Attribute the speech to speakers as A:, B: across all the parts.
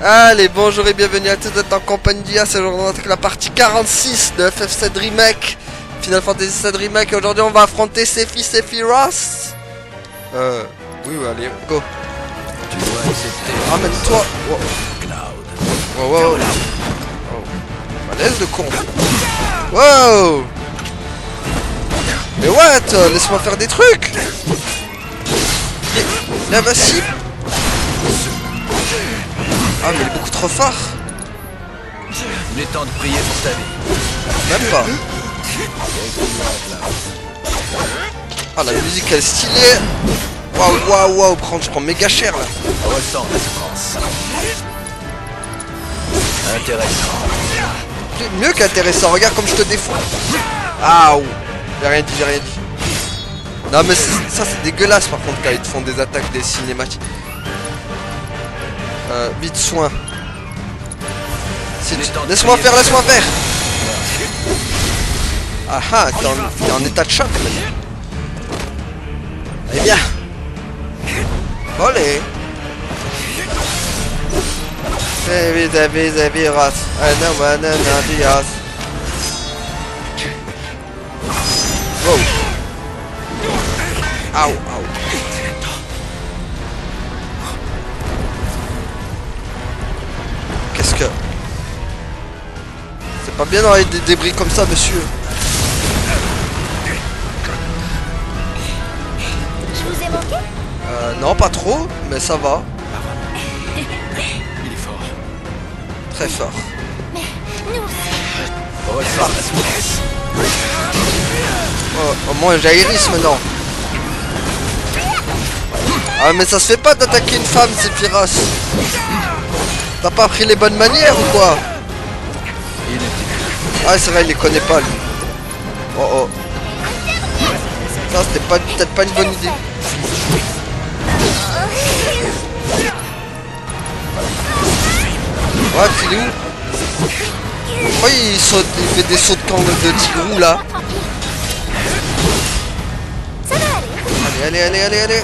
A: Allez, bonjour et bienvenue à tous, vous êtes en compagnie d'IA, c'est aujourd'hui on attaque la partie 46 de FF7 Remake, Final Fantasy 7 Remake, et aujourd'hui on va affronter Sephiroth. Oui, allez, go.
B: Tu dois accepter.
A: Ramène-toi. Wow.
B: Cloud.
A: Wow, wow. Malaise de con. Wow. Mais what? Laisse-moi faire des trucs. Là, vas-y. Ah, mais il est beaucoup trop fort.
B: Il est temps de prier pour ta vie.
A: Même pas. Ah, la musique elle est stylée. Waouh, waouh, waouh. Je prends méga cher là.
B: Ressens la souffrance. Intéressant.
A: Mieux qu'intéressant. Regarde comme je te défends. Ah, j'ai rien dit, j'ai rien dit. Non, mais ça c'est dégueulasse par contre quand ils te font des attaques des cinématiques. Vite soin. Laisse-moi faire, laisse-moi faire. Ah ah, t'es en état de choc là. Eh bien. Allez. Sephiroth. Wow. Aouh, aouh. Qu'est-ce que... C'est pas bien d'avoir des débris comme ça, monsieur.
C: Je vous ai manqué?
A: Non, pas trop, mais ça va.
B: Il est fort.
A: Très fort.
C: Mais nous aussi.
B: Ressens la souffrance.
A: Oh, au moins j'ai Iris maintenant. Ah, mais ça se fait pas d'attaquer une femme, Sephiroth. T'as pas appris les bonnes manières ou quoi? Ah, c'est vrai, il les connaît pas, lui. Oh oh. Ça, c'était peut-être pas une bonne idée. Ouais, il est où? Pourquoi il saute, il fait des sauts de camp de tigrou là?
C: Ça va aller.
A: Allez.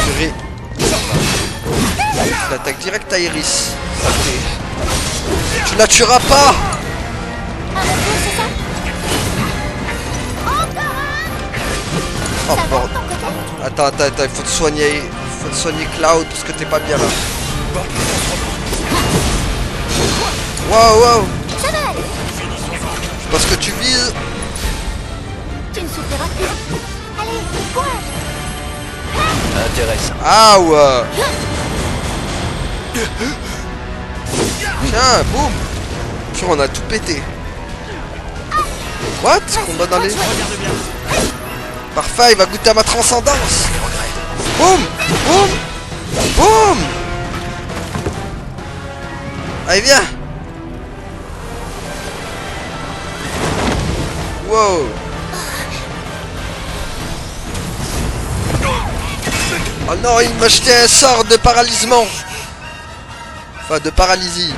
A: Purée. Il attaque direct à Iris. Tu la tueras pas!
C: Un retour, c'est ça?
A: Oh
C: Ça va de
A: bordel.
C: ton côté?
A: Attends, il faut te soigner. Il faut te soigner Cloud parce que t'es pas bien là. Wow.
C: Ça va aller.
A: C'est parce que tu vises.
C: Tu ne souffriras plus. Allez, courage.
B: Intéressant.
A: Ah ouais. Tiens, boum. Puis on a tout pété. What? Combat dans les... Parfait, il va goûter à ma transcendance. Boum. Allez, viens. Wow. Oh non, il m'a jeté un sort de paralysement. Enfin, de paralysie.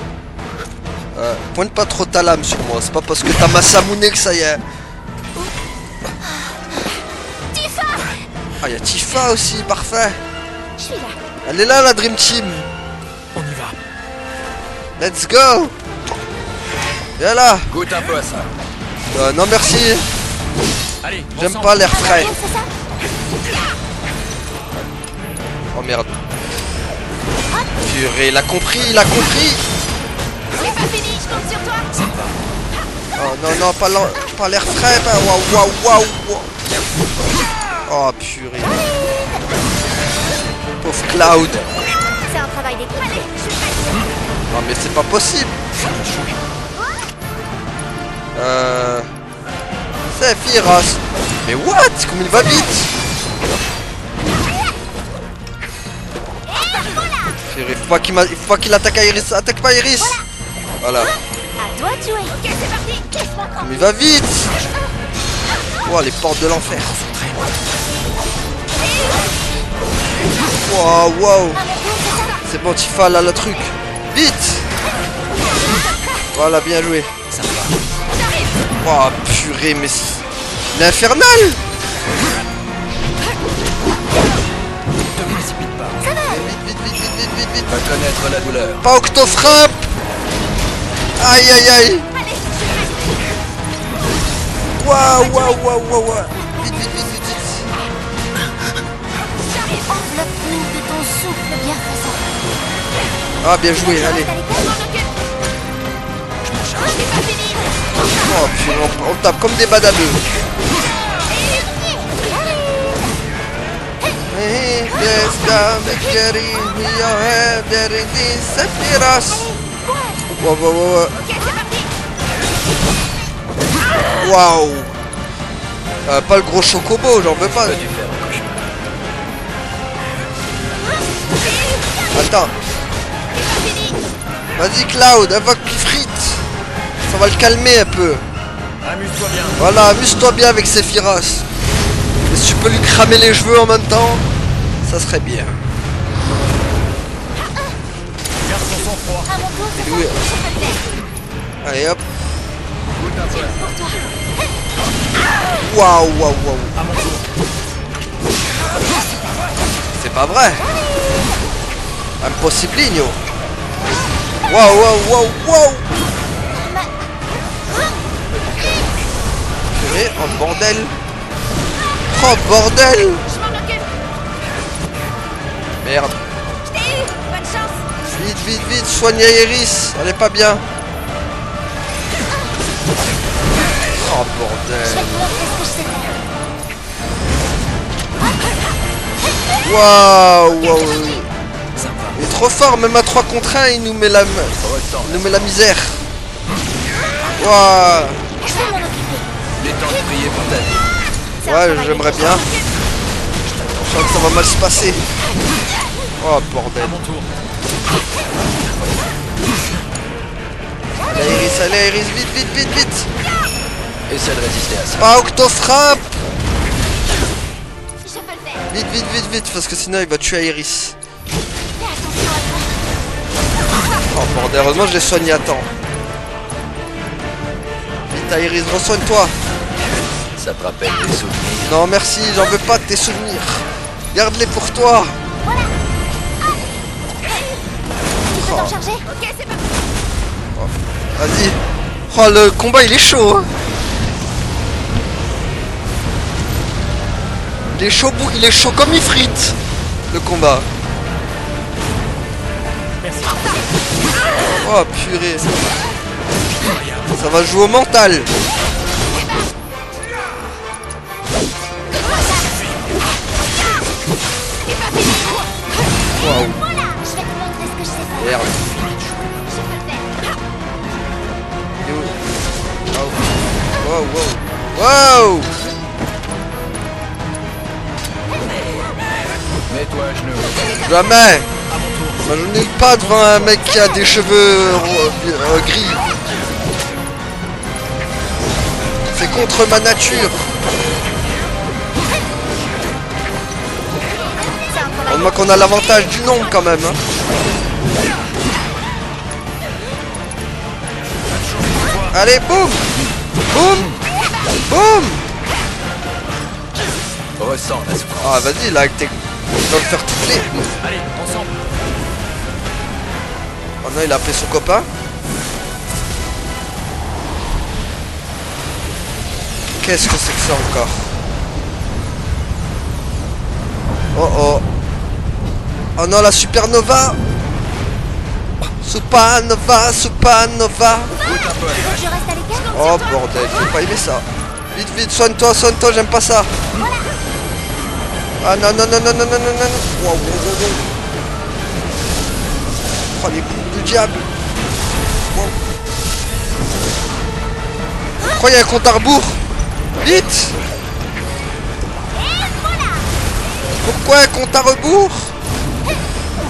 A: Pointe pas trop ta lame sur moi. C'est pas parce que t'as Masamune que ça y est.
C: Tifa!
A: Ah, y'a Tifa aussi, parfait.
C: Je suis là.
A: Elle est là, la Dream Team.
B: On y va.
A: Let's go. Viens là.
B: Goûte un peu à ça.
A: Non, merci.
B: Allez,
A: J'aime pas l'air frais.
C: Rien, c'est ça?
A: Oh merde. Purée, il a compris.
C: C'est pas fini, je compte sur toi.
A: Oh non, pas l'air frais. Waouh. Oh purée. Pauvre Cloud.
C: C'est un travail d'équipe. Allez, je suis prête.
A: Non mais c'est pas possible. Sephiroth. Mais what? Comme il va vite. Purée, faut pas qu'il attaque à Iris. Attaque pas Iris. Voilà.
C: À toi de jouer. Ok, c'est parti. Laisse-moi tranquille.
A: Mais il va vite. Oh, les portes de l'enfer. Wow. C'est bon, Tifa, là, le truc. Vite. Voilà, bien joué. Oh, purée, mais... Il est infernal.
B: Ne te précipite pas.
C: Ça va.
A: Vite. vite.
B: Va connaître la douleur.
A: Pas octofrappe. Aïe aïe aïe. Waouh waouh waouh waouh waouh. Vite vite vite vite vite.
C: Enveloppe-nous de ton souffle bienfaisant.
A: Ah bien joué, allez. Oh purée, on tape comme des badabeux. Hey, yes, I'm getting your head, there it is, Sephiroth. Wow, wow, wow. Waouh. Pas le gros chocobo, j'en veux pas.
B: Peux-tu faire un cauchemar?
A: Attends. Vas-y Cloud, invoque Pifrit. Ça va le calmer un peu.
B: Amuse-toi bien.
A: Voilà, amuse-toi bien avec Sephiroth. Et si tu peux lui cramer les cheveux en même temps, ça serait bien.
B: Garde ton sang-froid.
C: À mon tour, c'est
A: Oui.
C: ça. Je peux le faire.
A: Allez hop.
B: Goûte un peu.
C: Pour toi.
A: Waouh, waouh, waouh.
B: À mon tour.
A: C'est pas vrai. Impossible. Waouh, waouh, waouh, waouh. Purée, oh bordel. Oh bordel.
C: Je m'en occupe.
A: Merde.
C: Je t'ai eu. Bonne chance.
A: Vite, vite, vite. Soigne Iris. Elle est pas bien. Oh
C: Je vais
A: bordel.
C: te montrer ce que je sais faire.
A: Waouh, waouh.
B: Sympa.
A: Il est trop fort, même à 3 contre 1, il nous met la,
B: Ressens.
A: il nous met la misère. Waouh.
C: Je vais m'en occuper.
B: Il est temps de prier pour ta vie.
C: C'est un
A: Ouais,
C: travail
A: j'aimerais
C: d'équipe.
A: bien. Je sens que ça va mal se passer. Oh bordel.
B: À mon tour.
A: Allez Iris, vite, vite, vite, vite.
B: Essaie de résister à ça.
A: Pas octofrappe.
C: Je peux le faire.
A: Vite, vite, vite, vite, parce que sinon il va tuer Iris.
C: Fais attention à toi.
A: Oh bordel, heureusement je l'ai soigné à temps. Vite Iris, re-soigne-toi.
B: Ça te rappelle des souvenirs.
A: Non merci, j'en veux pas de tes souvenirs. Garde-les pour toi.
C: Tu peux t'en charger? Ok, c'est parti.
A: Vas-y. Oh le combat il est chaud hein. Il est chaud comme Ifrit. Le combat. Oh purée. Ça va jouer au mental. Waouh.
C: Voilà. Je vais te montrer ce que je sais faire.
A: Merde.
C: Je peux le faire.
A: Il est où? Waouh. Wow, wow. Wow.
B: Mets-toi à genoux.
A: Jamais. Moi, je n'ai pas devant un mec qui a des cheveux gris. C'est contre ma nature.
C: C'est un travail.
A: Heureusement qu'on a l'avantage du nombre quand même. Hein. Allez, boum. Boum. Boum.
B: Ressens la souffrance.
A: Ah vas-y là avec tes... Tu vas le faire touffer.
B: Allez, ensemble.
A: Oh non il a appelé son copain. Qu'est-ce que c'est que ça encore? Oh oh. Oh non la supernova. Supernova, supernova.
B: Goûte un peu à
C: Tu veux que je reste à l'écart?
A: Oh bordel, j'ai pas aimé ça. Vite vite, soigne-toi, j'aime pas ça. Ah non non non non non non non non. Wow, wow, wow, wow. Oh les coups du diable. Wow. Oh il y a un compte à rebours. Vite. Pourquoi un compte à rebours?
C: Pour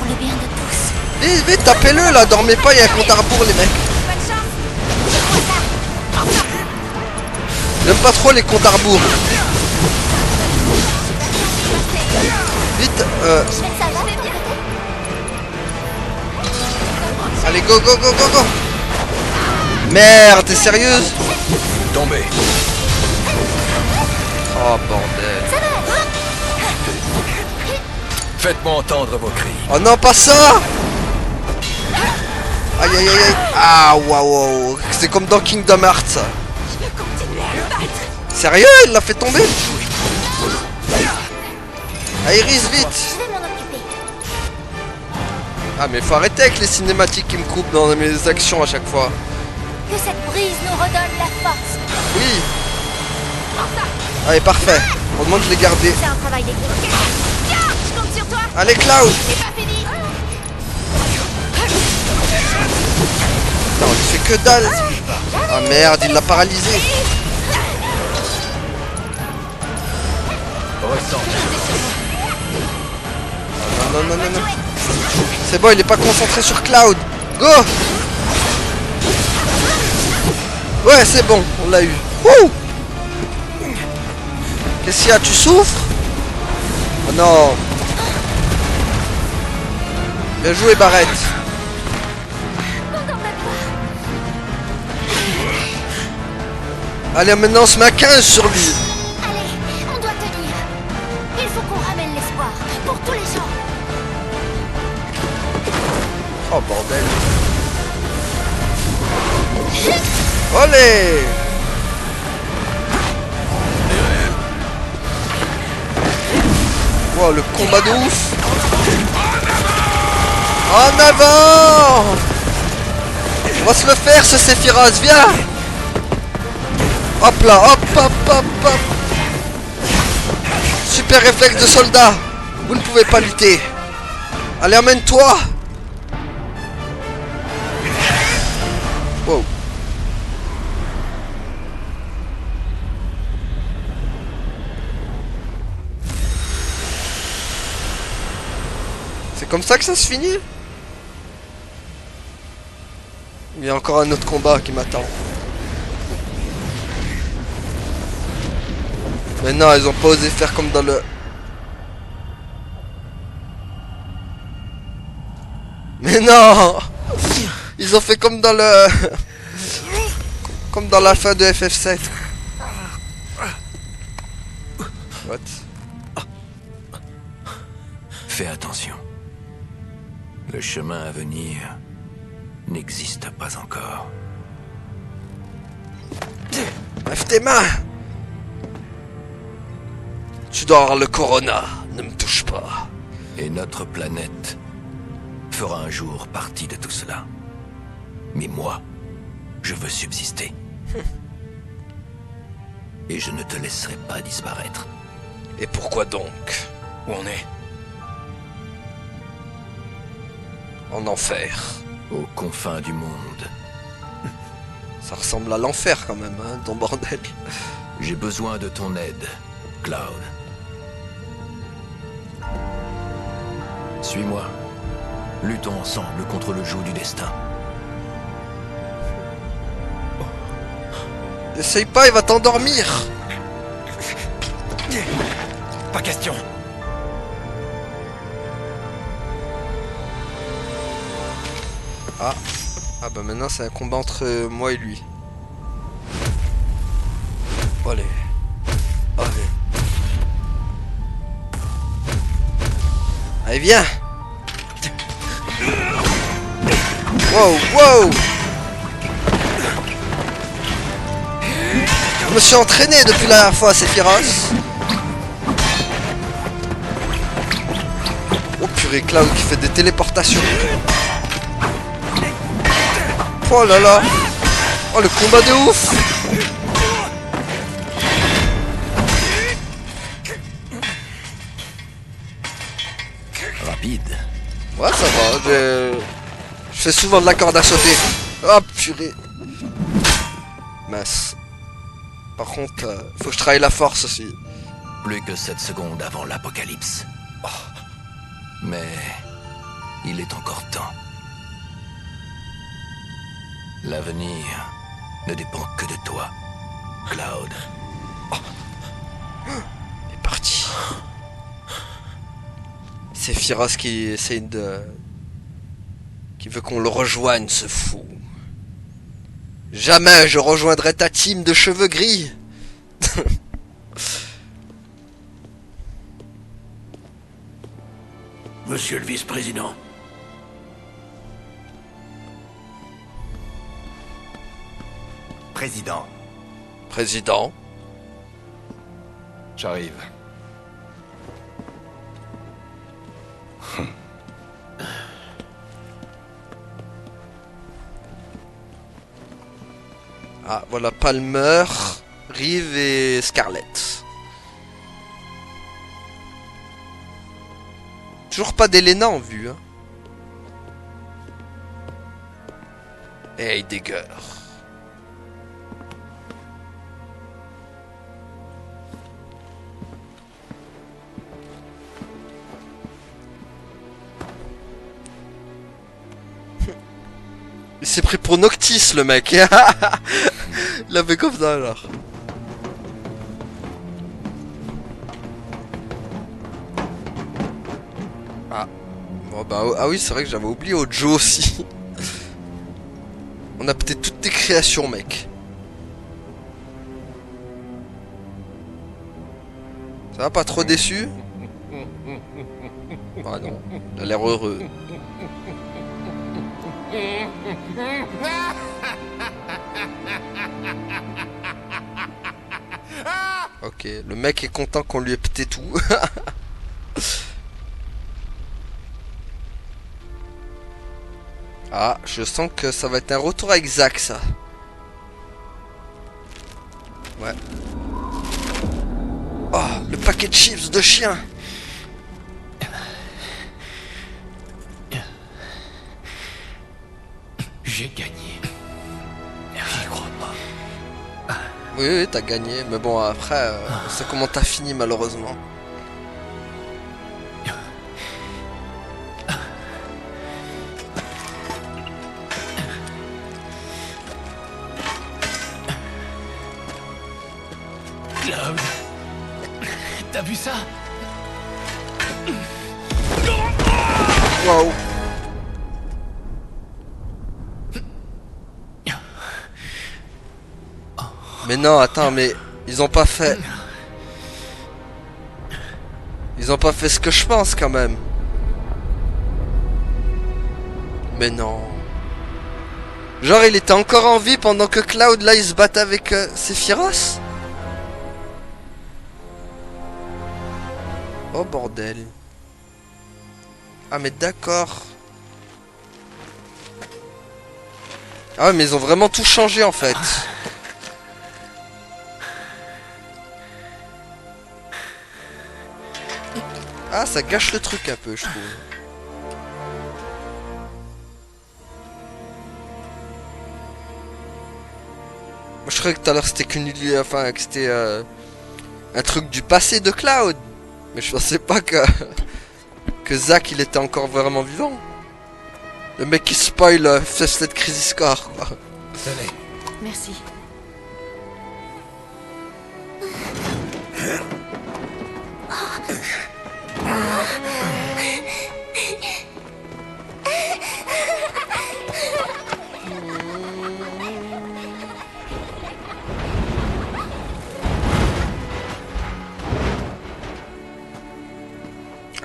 C: le bien de tous.
A: Vite vite, tapez-le là, dormez pas, il y a un compte à rebours les mecs.
C: Bonne chance.
A: J'aime pas trop les comptes à rebours. Vite,
C: Je vais te salver.
A: allez go go go go go. Merde, t'es sérieuse?
B: Tombé.
A: Oh bordel.
C: Ça va.
B: Faites-moi entendre vos cris.
A: Oh non, pas ça. Aïe aïe aïe aïe. Ah waouh. C'est comme dans Kingdom Hearts ça.
C: Je vais continuer à me battre.
A: Sérieux, il l'a fait tomber. Ah, Iris, vite.
C: Je vais m'en occuper.
A: Ah mais faut arrêter avec les cinématiques qui me coupent dans mes actions à chaque fois.
C: Que cette brise nous redonne la force.
A: Oui.
C: Enfin,
A: Allez, parfait. On demande de les garder.
C: c'est un travail d'équipe. Tiens, je compte sur toi.
A: Allez, Cloud.
C: C'est pas fini.
A: Non, il fait que dalle. Ah merde, il l'a paralysé.
B: Ressens.
A: Non, non, non, non, non. C'est bon, il est pas concentré sur Cloud. Go. Ouais, c'est bon, on l'a eu. Wouh. Qu'est-ce qu'il y a, tu souffres? Oh non. Bien joué, Barrett. Allez, maintenant on se met à 15 sur lui.
C: Allez, on doit tenir. Il faut qu'on ramène l'espoir pour tous les gens.
A: Oh bordel. Olé. Wow, le combat de ouf. En avant. On va se le faire ce Sephiroth, viens. Hop là, hop, hop, hop, hop. Super réflexe de soldat. Vous ne pouvez pas lutter. Allez, emmène-toi. Wow. C'est comme ça que ça se finit? Il y a encore un autre combat qui m'attend. Mais non, ils ont pas osé faire comme dans le... Mais non. Ils ont fait comme dans le... Comme dans la fin de FF7. What?
B: Fais attention. Le chemin à venir n'existe pas encore.
A: Lève tes mains. Tu dois avoir le corona. Ne me touche pas.
B: Et notre planète fera un jour partie de tout cela. Mais moi, je veux subsister. Et je ne te laisserai pas disparaître.
A: Et pourquoi donc?
B: Où on est?
A: En enfer.
B: Aux confins du monde.
A: Ça ressemble à l'enfer quand même, hein, ton bordel.
B: J'ai besoin de ton aide, Cloud. Suis-moi. Luttons ensemble contre le joug du destin.
A: Essaye pas, il va t'endormir.
B: Pas question.
A: Ah. Ah bah maintenant c'est un combat entre moi et lui. Allez. Allez. Allez, viens. Wow, wow. Je me suis entraîné depuis la dernière fois, Sephiroth. Oh purée, Cloud qui fait des téléportations. Oh là là. Oh, le combat de ouf.
B: Rapide.
A: Ouais, ça va. Je fais souvent de la corde à sauter. Oh purée. Mince. Par contre, faut que je travaille la force aussi.
B: Plus que 7 secondes avant l'apocalypse. Oh. Mais il est encore temps. L'avenir ne dépend que de toi, Cloud.
A: Il est parti. C'est Sephiroth qui essaye de... qui veut qu'on le rejoigne, ce fou. Jamais je rejoindrai ta team de cheveux gris.
D: Monsieur le vice-président. président.
A: Président.
D: J'arrive.
A: Ah, voilà, Palmer, Reeve et Scarlett. Toujours pas d'Elena en vue, hein. Et Heidegger. Il s'est pris pour Noctis le mec. Il a fait comme ça alors. Ah. Bon bah ah oui c'est vrai que j'avais oublié Ojo aussi. On a peut-être toutes tes créations mec. Ça va, pas trop déçu? Ah non, il a l'air heureux. Ok, le mec est content qu'on lui ait pété tout. Ah, je sens que ça va être un retour avec Zack, ça. Ouais. Oh, le paquet de chips de chien.
B: J'ai gagné. J'y crois pas.
A: Oui, oui, t'as gagné. Mais bon, après, on sait comment t'as fini, malheureusement.
B: Cloud, t'as vu ça?
A: Waouh. Mais non, attends, mais ils ont pas fait... Ils ont pas fait ce que je pense, quand même. Mais non. Genre, il était encore en vie pendant que Cloud, là, il se battait avec Sephiroth. Oh, bordel. Ah, mais d'accord. Ah ouais, mais ils ont vraiment tout changé, en fait. Ah, ça gâche le truc un peu, je trouve. Moi, je croyais que tout à l'heure c'était qu'une illusion, enfin que c'était un truc du passé de Cloud. Mais je pensais pas que Zack il était encore vraiment vivant. Le mec qui spoil Fest Crisis Core, quoi.
B: Tenez.
C: Merci.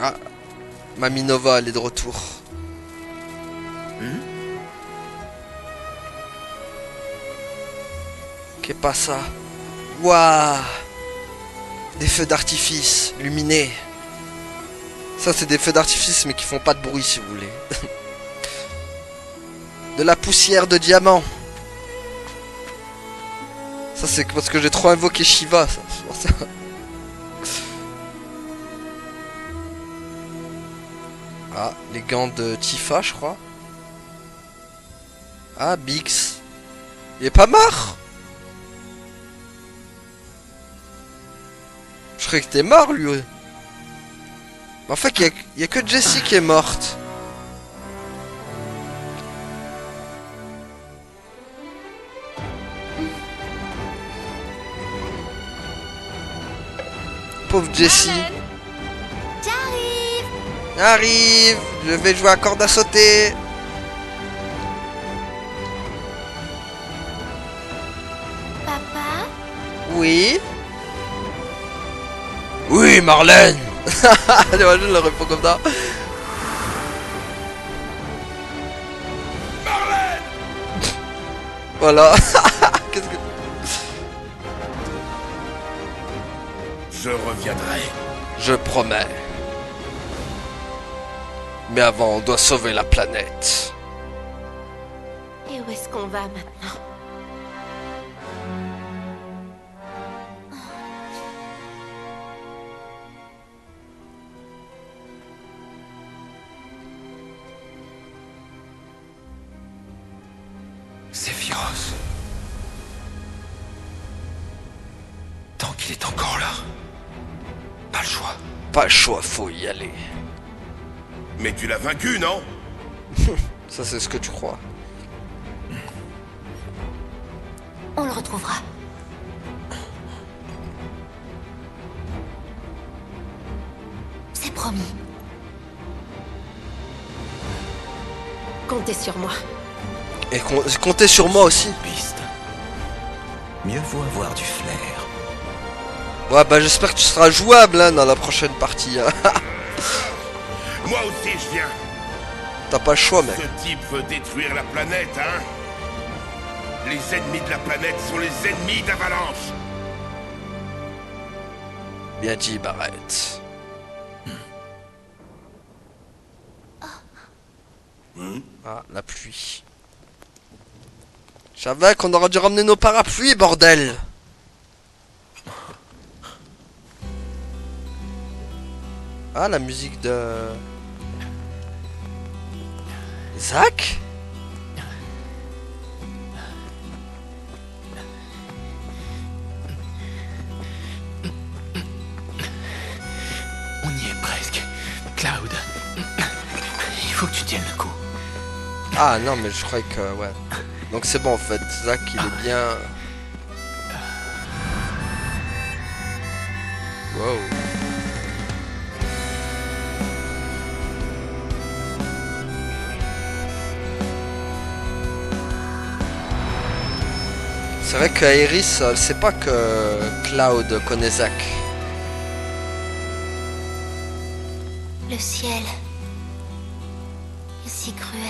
A: Ah, Mamie Nova, elle est de retour. Qu'est pas ça? Waouh! Des feux d'artifice luminés. Ça, c'est des feux d'artifice, mais qui font pas de bruit, si vous voulez. De la poussière de diamant. Ça, c'est parce que j'ai trop invoqué Shiva, ça. C'est pour ça. Ah, les gants de Tifa, je crois. Ah, Bix. Il est pas mort? Je croyais que t'es mort, lui. En fait, il y a que Jessie qui est morte. Pauvre Jessie.
C: J'arrive.
A: Arrive, je vais jouer à corde à sauter.
C: Papa?
A: Oui. Oui, Marlène. J'imagine le répond comme ça. Marlène. Voilà. Qu'est-ce que...
D: Je reviendrai.
A: Je promets. Mais avant, on doit sauver la planète.
C: Et où est-ce qu'on va maintenant?
B: Sephiroth. Tant qu'il est encore là. Pas le choix.
A: Pas le choix, faut y aller.
D: Mais tu l'as vaincu, non?
A: Ça, c'est ce que tu crois.
C: On le retrouvera. C'est promis. Comptez sur moi.
A: Et comptez sur moi aussi.
B: Piste. Mieux vaut avoir du flair.
A: Ouais, bah j'espère que tu seras jouable hein, dans la prochaine partie. Hein.
D: Moi aussi, je viens.
A: T'as pas le choix, mec.
D: Ce type veut détruire la planète, hein? Les ennemis de la planète sont les ennemis d'Avalanche.
A: Bien dit, Barrett. Ah, la pluie. Je savais qu'on aurait dû ramener nos parapluies, bordel. Ah, la musique de... Zach?
E: On y est presque. Cloud. Il faut que tu tiennes le coup.
A: Ah non, mais je croyais que... Ouais. Donc c'est bon en fait. Zach, il est bien... Wow. C'est vrai qu'Aeris, elle sait pas que Cloud connaît Zach.
C: Le ciel est si cruel.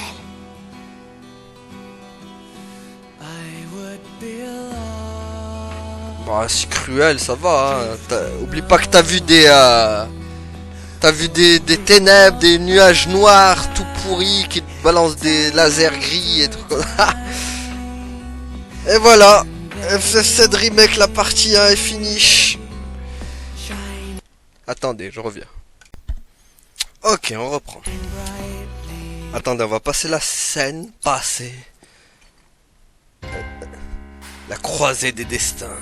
A: Bah, c'est cruel, ça va. Hein. Oublie pas que t'as vu des... T'as vu des ténèbres, des nuages noirs tout pourris qui te balancent des lasers gris et trucs comme ça. Et voilà, FF7 Remake, la partie 1 est finie. Attendez, je reviens. Ok, on reprend. Attendez, on va passer la scène passée. La croisée des destins.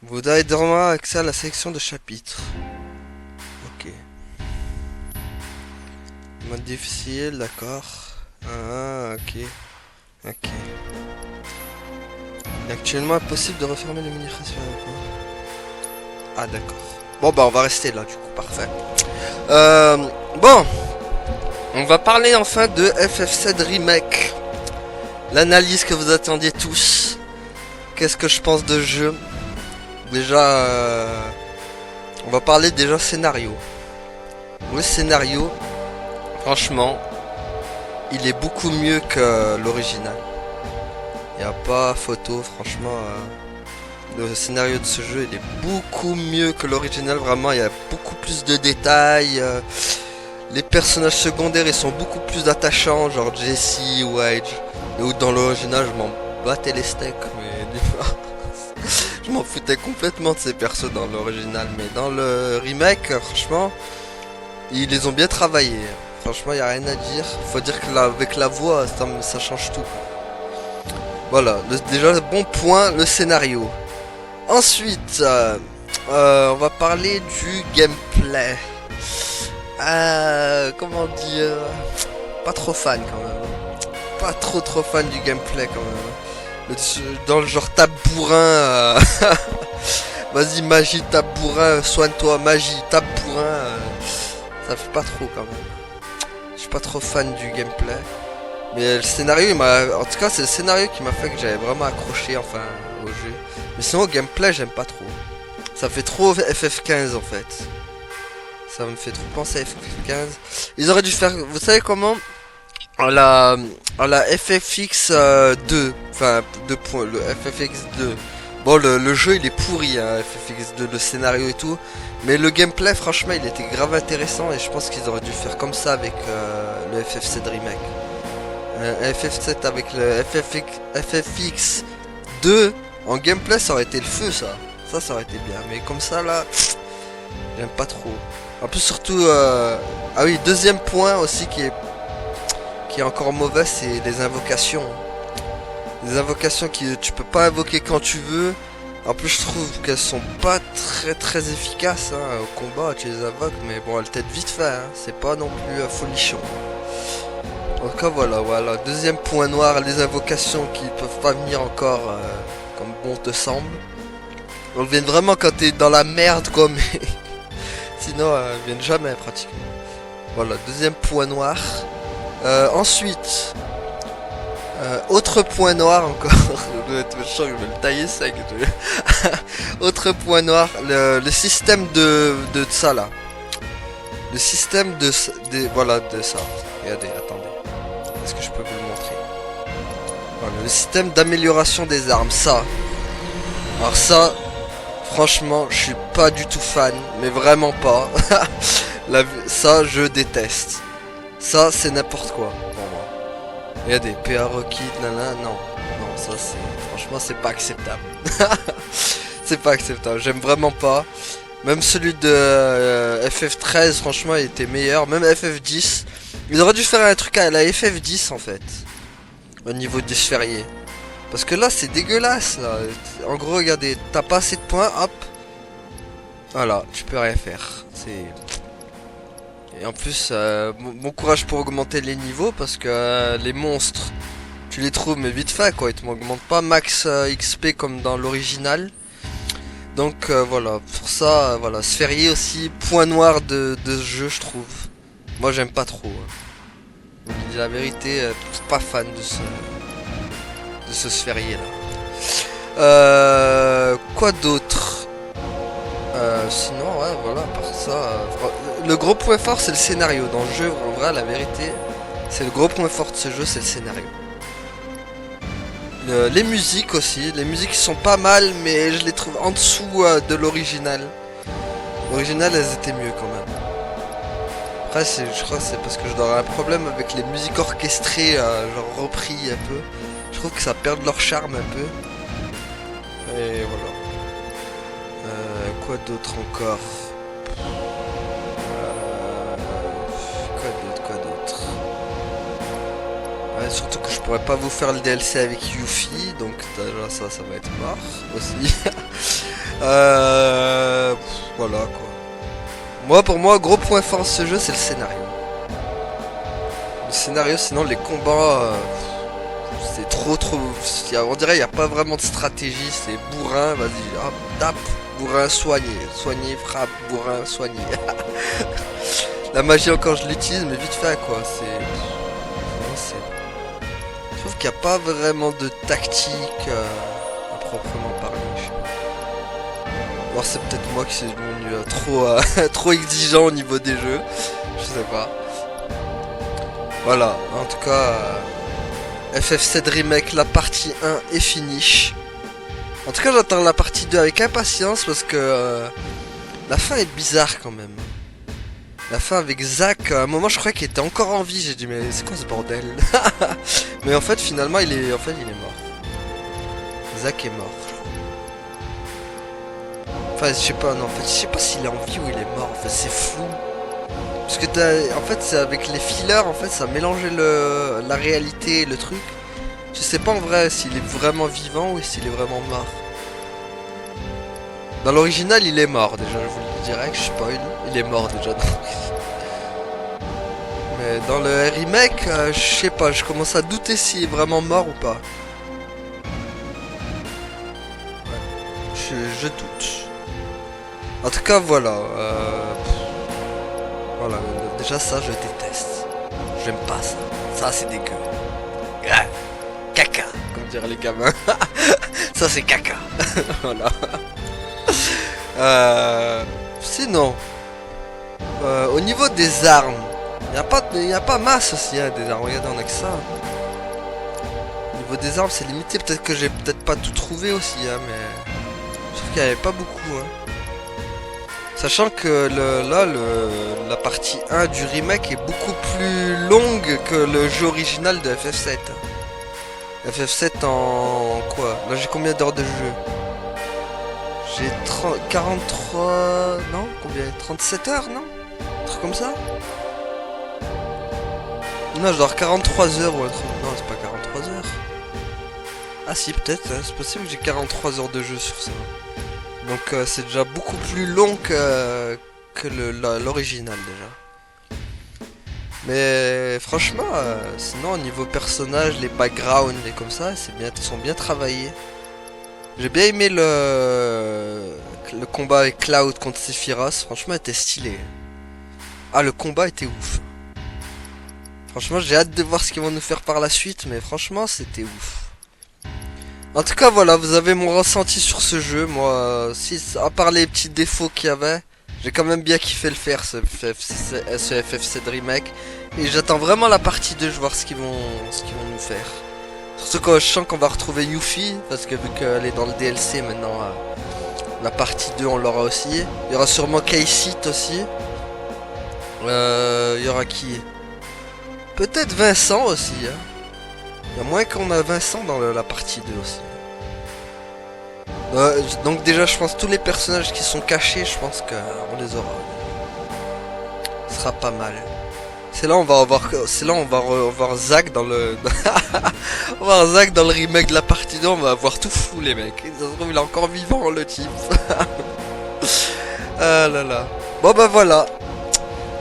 A: Vous avez vraiment accès à la sélection de chapitres. Ok. Mode difficile, d'accord. Ah, ok. Ok. Il est actuellement impossible de refermer les mini-créations. Ah, d'accord. Bon, bah, on va rester là, du coup, parfait. Bon. On va parler enfin de FF7 Remake. L'analyse que vous attendiez tous. Qu'est-ce que je pense de ce jeu? Déjà, on va parler déjà scénario. Le scénario, franchement, il est beaucoup mieux que l'original. Il n'y a pas photo, franchement. Le scénario de ce jeu, il est beaucoup mieux que l'original. Vraiment, il y a beaucoup plus de détails. Les personnages secondaires, ils sont beaucoup plus attachants, genre Jesse, Wedge. Ou dans l'original, je m'en battais les steaks, mais je m'en foutais complètement de ces persos dans l'original. Mais dans le remake, franchement, ils les ont bien travaillés. Franchement, il n'y a rien à dire. Faut dire que là, avec la voix, ça change tout. Voilà, déjà, le bon point, le scénario. Ensuite, on va parler du gameplay. Comment dire, pas trop fan quand même. Pas trop fan du gameplay quand même. Dans le genre tabourin. Vas-y magie, tabourin, soigne-toi, magie, tabourin. Ça fait pas trop quand même. Je suis pas trop fan du gameplay. Mais le scénario, en tout cas, c'est le scénario qui m'a fait que j'avais vraiment accroché enfin au jeu. Mais sinon, au gameplay, j'aime pas trop. Ça fait trop FF15 en fait. Ça me fait trop penser à FF15. Ils auraient dû faire, vous savez comment? À la FFX 2, enfin 2 points, le FFX 2 Bon, le jeu il est pourri, hein, FFX2, le scénario et tout. Mais le gameplay, franchement, il était grave intéressant. Et je pense qu'ils auraient dû faire comme ça avec le FF7 Remake. FF7 avec le FFX2 en gameplay, ça aurait été le feu, ça. Ça aurait été bien. Mais comme ça, là, j'aime pas trop. En plus, surtout... Ah oui, deuxième point aussi qui est encore mauvais, c'est les invocations. Les invocations que tu peux pas invoquer quand tu veux. En plus, je trouve qu'elles sont pas très efficaces hein. Au combat, tu les invoques, mais bon, elles t'aident vite fait. Hein. C'est pas non plus folichon. En tout cas, voilà. Deuxième point noir, les invocations qui peuvent pas venir encore comme bon te semble. Elles viennent vraiment quand t'es dans la merde, quoi, mais sinon, elles viennent jamais pratiquement. Voilà, deuxième point noir. Ensuite, autre point noir encore. Je sens que je vais le tailler sec. Autre point noir, le système de ça là. Le système de ça. Regardez, attendez. Est-ce que je peux vous le montrer? Voilà, le système d'amélioration des armes, ça. Alors ça, franchement, je suis pas du tout fan, mais vraiment pas. Ça, je déteste. Ça, c'est n'importe quoi pour moi. Regardez, PA Rocket, nanana, non, ça c'est... Franchement, c'est pas acceptable. C'est pas acceptable, j'aime vraiment pas. Même celui de FF13, franchement, il était meilleur. Même FF10. Ils auraient dû faire un truc à la FF10, en fait. Au niveau des sphériés. Parce que là, c'est dégueulasse, là. En gros, regardez, t'as pas assez de points, hop. Voilà, tu peux rien faire. C'est... Et en plus, bon courage pour augmenter les niveaux parce que les monstres, tu les trouves mais vite fait quoi, ils te m'augmentent pas max XP comme dans l'original. Donc voilà, pour ça, voilà, sphérié aussi, point noir de ce jeu je trouve. Moi j'aime pas trop. Hein. Je dis la vérité, pas fan de ce sphérié là. Quoi d'autre? Sinon, ouais, voilà, par ça... le gros point fort, c'est le scénario. Dans le jeu, en vrai, la vérité, c'est le gros point fort de ce jeu, c'est le scénario. Les musiques aussi. Les musiques sont pas mal, mais je les trouve en dessous de l'original. L'original, elles étaient mieux quand même. Après, je crois que c'est parce que je dois avoir un problème avec les musiques orchestrées, genre repris un peu. Je trouve que ça perd leur charme un peu. Et voilà. Quoi d'autre encore? Quoi d'autre? Ouais, surtout que je pourrais pas vous faire le DLC avec Yuffie, donc déjà ça va être mort aussi. Voilà quoi. Pour moi, gros point fort de ce jeu, c'est le scénario. Le scénario, sinon les combats, c'est trop. On dirait il n'y a pas vraiment de stratégie, c'est bourrin, vas-y, hop, tape. Bourrin, soigner, frappe, bourrin, soigner. La magie encore je l'utilise mais vite fait quoi, je trouve qu'il n'y a pas vraiment de tactique à proprement parler. Alors c'est peut-être moi qui suis devenu trop exigeant au niveau des jeux, je sais pas. Voilà, en tout cas FF7 Remake, la partie 1 est finie. En tout cas, j'attends la partie 2 avec impatience parce que la fin est bizarre quand même. La fin avec Zack, à un moment je croyais qu'il était encore en vie, j'ai dit mais c'est quoi ce bordel? Mais en fait finalement il est mort. Zack est mort. Enfin je sais pas, non en fait je sais pas s'il est en vie ou il est mort, en fait c'est flou. Parce que en fait c'est avec les fillers, en fait ça mélangeait la réalité et le truc. Je sais pas en vrai s'il est vraiment vivant ou s'il est vraiment mort. Dans l'original il est mort déjà, je vous le dirais, je spoil, il est mort déjà. Mais dans le remake, je sais pas, je commence à douter s'il est vraiment mort ou pas. Ouais, je doute. En tout cas voilà. Voilà, déjà ça je déteste. J'aime pas ça. Ça c'est dégueu. Ah, caca, comme diraient les gamins. Ça c'est caca. Voilà. Sinon, au niveau des armes, il n'y a pas masse aussi hein, des armes. Regardez, on a que ça. Au niveau des armes, c'est limité. Peut-être que j'ai peut-être pas tout trouvé aussi, hein, mais Sauf qu'il n'y avait pas beaucoup, hein. Sachant que la partie 1 du remake est beaucoup plus longue que le jeu original de FF7. FF7 en quoi? Là j'ai combien d'heures de jeu? J'ai 43... Non? Combien? 37 heures, non? Un truc comme ça? Non, je dois avoir 43 heures ou un truc. Non, c'est pas 43 heures. Ah si, peut-être, hein. C'est possible que j'ai 43 heures de jeu sur ça. Donc c'est déjà beaucoup plus long que l'original déjà. Mais franchement, sinon au niveau personnage, les backgrounds et comme ça, ils sont bien travaillés. J'ai bien aimé le combat avec Cloud contre Sephiroth, franchement il était stylé. Ah, le combat était ouf. Franchement j'ai hâte de voir ce qu'ils vont nous faire par la suite, mais franchement c'était ouf. En tout cas voilà, vous avez mon ressenti sur ce jeu. Moi, si à part les petits défauts qu'il y avait, j'ai quand même bien kiffé le faire, ce FF7 Remake. Et j'attends vraiment la partie 2, je vais voir ce qu'ils vont nous faire. Surtout quand je sens qu'on va retrouver Yuffie, parce que vu qu'elle est dans le DLC maintenant, la partie 2 on l'aura aussi. Il y aura sûrement Kaycit aussi. Il y aura qui? Peut-être Vincent aussi, hein. Il y a moins qu'on a Vincent dans la partie 2 aussi. Donc déjà je pense tous les personnages qui sont cachés, je pense qu'on les aura. Ce sera pas mal. C'est là on va voir Zack dans le on va voir Zack dans le remake de la partie 2, on va avoir tout fou les mecs. Ça se trouve il est encore vivant le type. Ah là là. Bon bah voilà.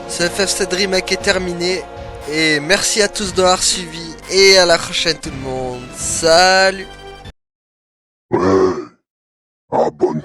A: Ce FF7 remake est terminé. Et merci à tous d'avoir suivi. Et à la prochaine tout le monde. Salut.
F: Ouais, abonne